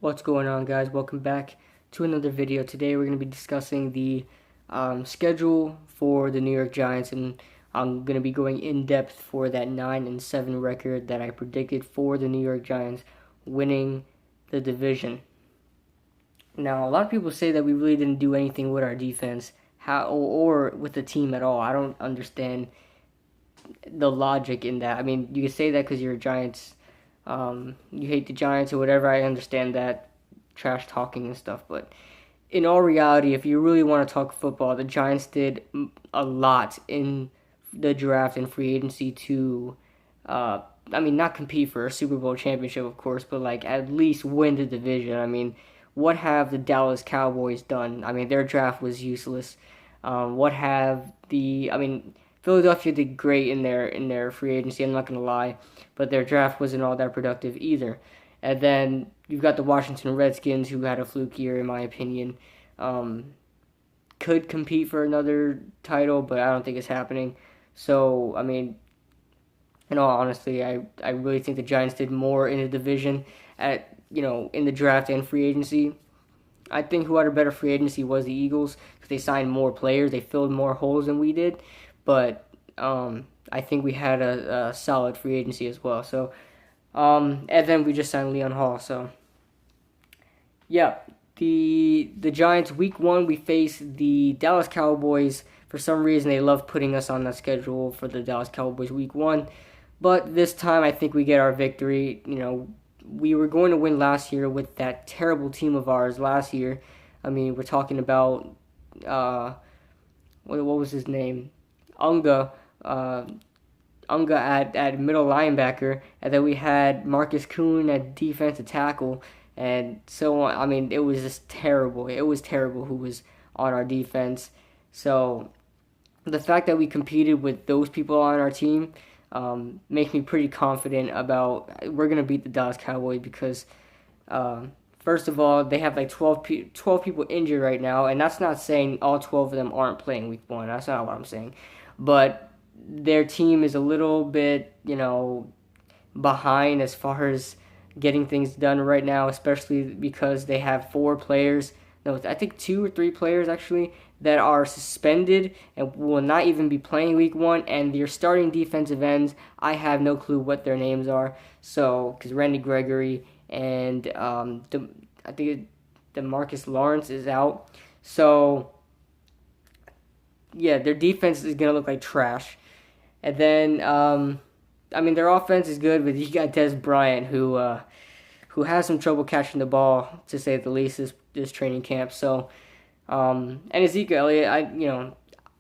What's going on, guys? Welcome back to another video. Today we're going to be discussing the schedule for the New York Giants, and I'm going to be going in depth for that 9-7 record that I predicted for the New York Giants winning the division. Now, a lot of people say that we really didn't do anything with our defense, or with the team at all. I don't understand the logic in that. I mean, you can say that because you're a Giants, you hate the Giants or whatever. I understand that trash talking and stuff, but in all reality, if you really want to talk football, the Giants did a lot in the draft and free agency to, I mean, not compete for a Super Bowl championship, of course, but like at least win the division. I mean, what have the Dallas Cowboys done? I mean, their draft was useless. What have I mean, Philadelphia did great in their free agency. I'm not gonna lie, but their draft wasn't all that productive either. And then you've got the Washington Redskins, who had a fluke year, in my opinion. Um, could compete for another title, but I don't think it's happening. So, I mean, in all honesty, I really think the Giants did more in the division in the draft and free agency. I think who had a better free agency was the Eagles because they signed more players, they filled more holes than we did. But I think we had a solid free agency as well. So, and then we just signed Leon Hall. So, yeah, the Giants week 1 we faced the Dallas Cowboys. For some reason, they love putting us on the schedule for the Dallas Cowboys week 1, but this time I think we get our victory. We were going to win last year with that terrible team of ours last year. I mean, we're talking about what was his name? Unga. Unga at middle linebacker, and then we had Marcus Kuhn at defensive tackle, and so on. I mean, it was just terrible. It was terrible who was on our defense. So the fact that we competed with those people on our team makes me pretty confident about we're gonna beat the Dallas Cowboys because first of all, they have like 12 people injured right now, and that's not saying all 12 of them aren't playing week 1. That's not what I'm saying, but their team is a little bit, behind as far as getting things done right now, especially because they have 4 players. No, I think 2 or 3 players actually that are suspended and will not even be playing week 1. And your starting defensive ends, I have no clue what their names are. So, because Randy Gregory and I think Demarcus Lawrence is out. So, yeah, their defense is gonna look like trash. And then, I mean, their offense is good, but you got Des Bryant, who has some trouble catching the ball, to say the least, this training camp. So, and Ezekiel Elliott,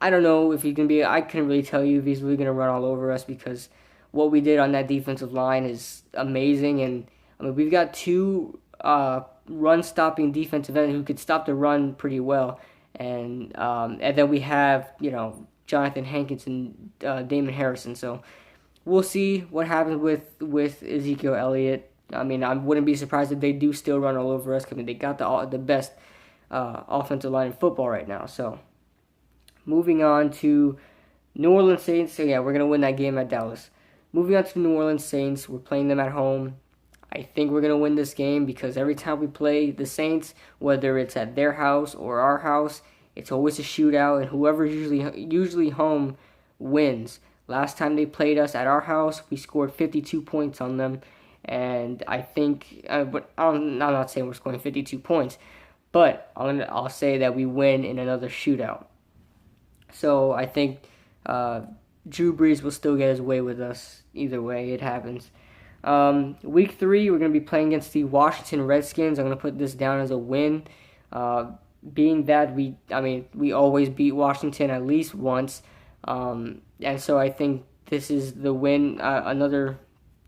I don't know if he can be. I couldn't really tell you if he's really gonna run all over us because what we did on that defensive line is amazing, and I mean we've got 2 run-stopping defensive ends who could stop the run pretty well, and then we have Jonathan Hankins and Damon Harrison. So we'll see what happens with Ezekiel Elliott. I mean, I wouldn't be surprised if they do still run all over us. I mean, they got the best offensive line in football right now. So moving on to New Orleans Saints. So yeah, we're gonna win that game at Dallas. Moving on to the New Orleans Saints, we're playing them at home. I think we're gonna win this game because every time we play the Saints, whether it's at their house or our house, it's always a shootout, and whoever's usually home wins. Last time they played us at our house, we scored 52 points on them, and I think, but I'm not saying we're scoring 52 points, but I'll say that we win in another shootout. So I think Drew Brees will still get his way with us. Either way, it happens. Week 3, we're going to be playing against the Washington Redskins. I'm going to put this down as a win. Being that we always beat Washington at least once. And so I think this is the win, another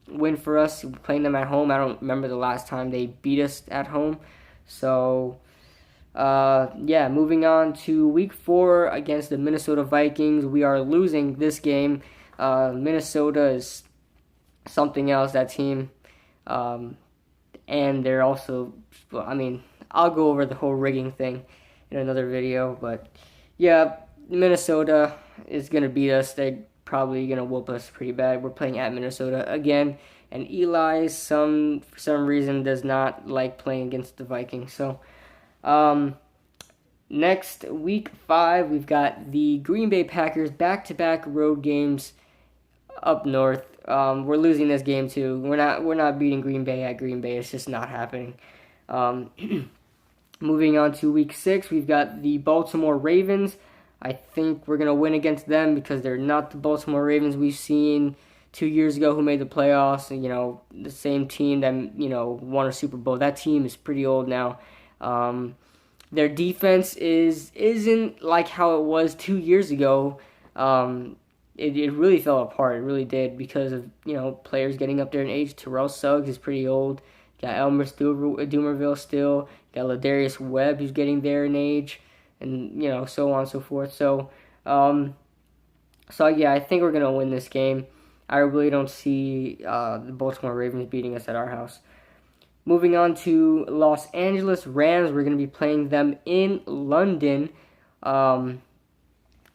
win for us. Playing them at home. I don't remember the last time they beat us at home. So, yeah, moving on to week 4 against the Minnesota Vikings. We are losing this game. Minnesota is something else, that team. And they're also, I mean, I'll go over the whole rigging thing in another video. But, yeah, Minnesota is going to beat us. They're probably going to whoop us pretty bad. We're playing at Minnesota again. and Eli, for some reason, does not like playing against the Vikings. So, next, week 5, we've got the Green Bay Packers back-to-back road games up north. We're losing this game too. We're not beating Green Bay at Green Bay. It's just not happening. Um, Moving on to week 6, we've got the Baltimore Ravens. I think we're gonna win against them because they're not the Baltimore Ravens we've seen 2 years ago who made the playoffs. You know, the same team that won a Super Bowl. That team is pretty old now. Their defense isn't like how it was 2 years ago. It really fell apart. It really did because of players getting up there in age. Terrell Suggs is pretty old. Got Elmer Dumerville still. Got Ladarius Webb who's getting there in age, and so on and so forth. So yeah, I think we're gonna win this game. I really don't see the Baltimore Ravens beating us at our house. Moving on to Los Angeles Rams, we're going to be playing them in London.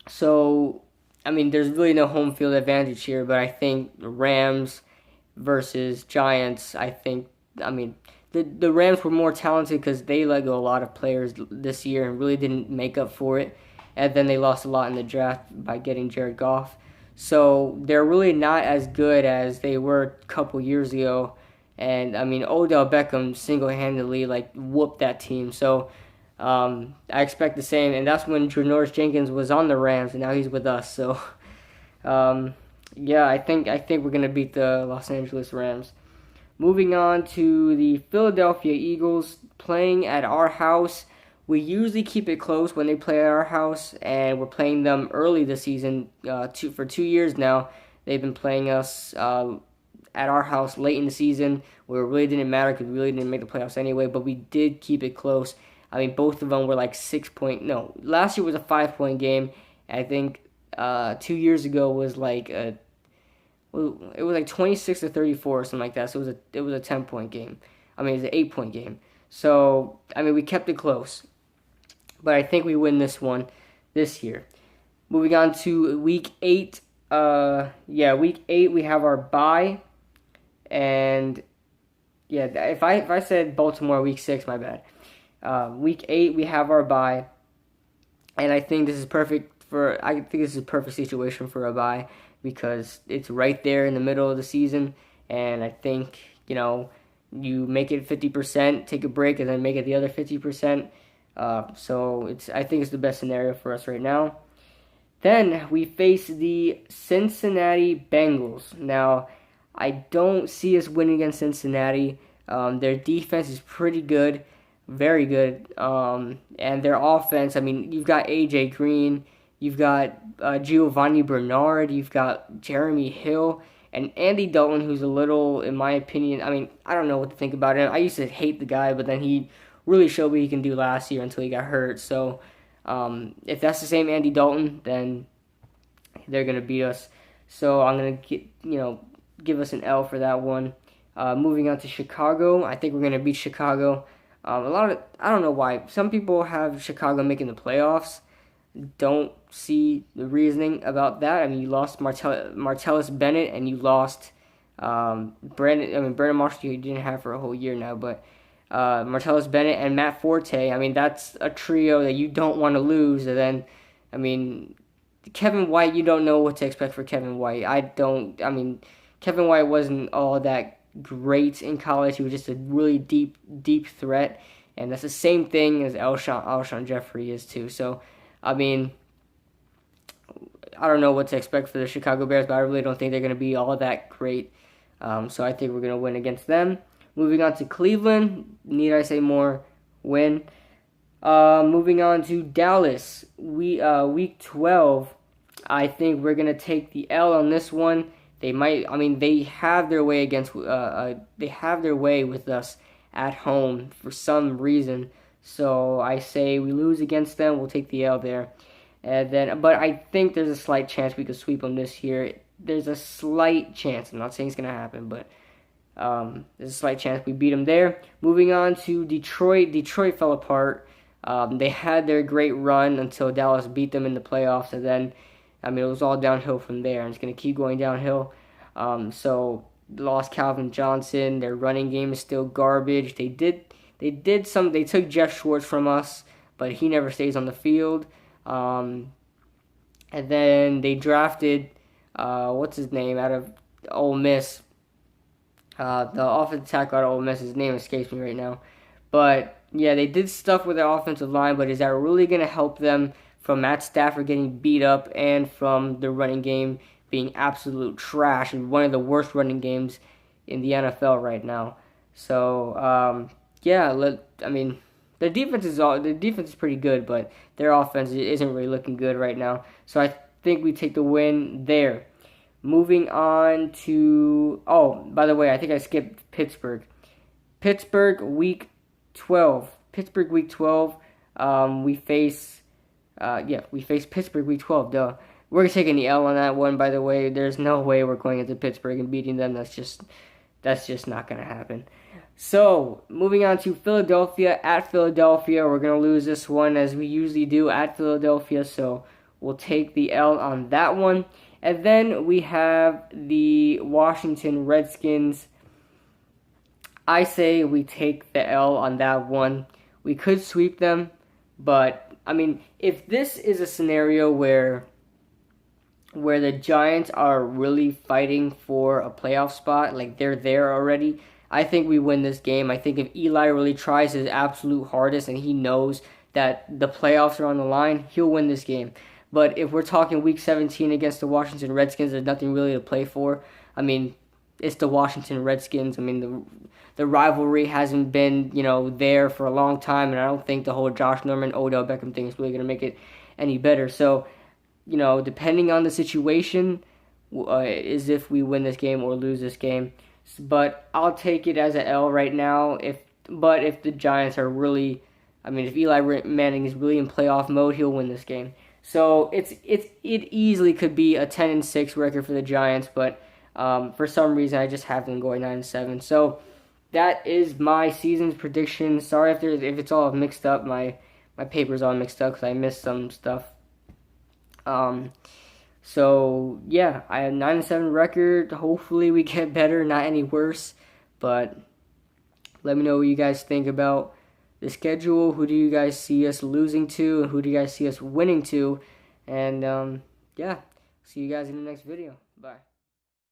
So, I mean, there's really no home field advantage here, but I think Rams versus Giants, the Rams were more talented because they let go a lot of players this year and really didn't make up for it. And then they lost a lot in the draft by getting Jared Goff. So, they're really not as good as they were a couple years ago. And, Odell Beckham single-handedly, whooped that team. So, I expect the same. And that's when Janoris Jenkins was on the Rams, and now he's with us. So, yeah, I think we're going to beat the Los Angeles Rams. Moving on to the Philadelphia Eagles playing at our house. We usually keep it close when they play at our house, and we're playing them early this season. For 2 years now, they've been playing us at our house late in the season, where it really didn't matter because we really didn't make the playoffs anyway, but we did keep it close. Both of them were like 6 point. No, last year was a 5-point game. I think 2 years ago was it was like 26-34 or something like that. So it was a 10-point game. It was an 8-point game. So we kept it close, but I think we win this one this year. Moving on to week 8. Week 8 we have our bye. And yeah, if I said Baltimore week 6, my bad. Week 8 we have our bye, and I think this is perfect a perfect situation for a bye because it's right there in the middle of the season, and I think you make it 50%, take a break, and then make it the other 50%. So I think it's the best scenario for us right now. Then we face the Cincinnati Bengals. Now, I don't see us winning against Cincinnati. Their defense is pretty good, very good. And their offense, you've got A.J. Green, you've got Giovanni Bernard, you've got Jeremy Hill, and Andy Dalton, who's a little, in my opinion, I don't know what to think about him. I used to hate the guy, but then he really showed what he can do last year until he got hurt. So if that's the same Andy Dalton, then they're going to beat us. So I'm going to give us an L for that one. Moving on to Chicago, I think we're going to beat Chicago. I don't know why. Some people have Chicago making the playoffs. Don't see the reasoning about that. You lost Martellus Bennett, and you lost Brandon Marshall you didn't have for a whole year now, but Martellus Bennett and Matt Forte, that's a trio that you don't want to lose. And then, Kevin White, you don't know what to expect for Kevin White. Kevin White wasn't all that great in college. He was just a really deep threat, and that's the same thing as Alshon Jeffrey is too. So, I don't know what to expect for the Chicago Bears, but I really don't think they're going to be all that great. So I think we're going to win against them. Moving on to Cleveland, need I say more? Win. Moving on to Dallas, week 12. I think we're going to take the L on this one. They might. They have their way they have their way with us at home for some reason. So I say we lose against them. We'll take the L there, but I think there's a slight chance we could sweep them this year. There's a slight chance. I'm not saying it's gonna happen, but there's a slight chance we beat them there. Moving on to Detroit. Detroit fell apart. They had their great run until Dallas beat them in the playoffs, and then it was all downhill from there, and it's going to keep going downhill. So lost Calvin Johnson. Their running game is still garbage. They took Jeff Schwartz from us, but he never stays on the field. And then they drafted what's his name out of Ole Miss. The offensive tackle out of Ole Miss, his name escapes me right now. But yeah, they did stuff with their offensive line, but is that really going to help them from Matt Stafford getting beat up and from the running game being absolute trash and one of the worst running games in the NFL right now? So yeah, I mean, the defense is pretty good, but their offense isn't really looking good right now. So I think we take the win there. Moving on to, oh, by the way, I think I skipped Pittsburgh. Pittsburgh week 12. Pittsburgh week 12. We face Pittsburgh week 12. Duh. We're taking the L on that one. By the way, there's no way we're going into Pittsburgh and beating them. That's just not gonna happen. So moving on to Philadelphia at Philadelphia. We're gonna lose this one as we usually do at Philadelphia. So we'll take the L on that one. And then we have the Washington Redskins. I say we take the L on that one. We could sweep them, but I mean, if this is a scenario where the Giants are really fighting for a playoff spot, like they're there already, I think we win this game. I think if Eli really tries his absolute hardest and he knows that the playoffs are on the line, he'll win this game. But if we're talking Week 17 against the Washington Redskins, there's nothing really to play for. I mean, it's the Washington Redskins. I mean, the rivalry hasn't been, there for a long time, and I don't think the whole Josh Norman, Odell Beckham thing is really going to make it any better. So, depending on the situation, is if we win this game or lose this game. But I'll take it as an L right now. If the Giants are really, if Eli Manning is really in playoff mode, he'll win this game. So it easily could be a 10-6 record for the Giants, but for some reason I just have them going 9-7. So that is my season's prediction. Sorry if it's all mixed up. My paper's all mixed up because I missed some stuff. So yeah, I have 9-7 record. Hopefully we get better, not any worse. But let me know what you guys think about the schedule. Who do you guys see us losing to, and who do you guys see us winning to? And yeah, see you guys in the next video. Bye.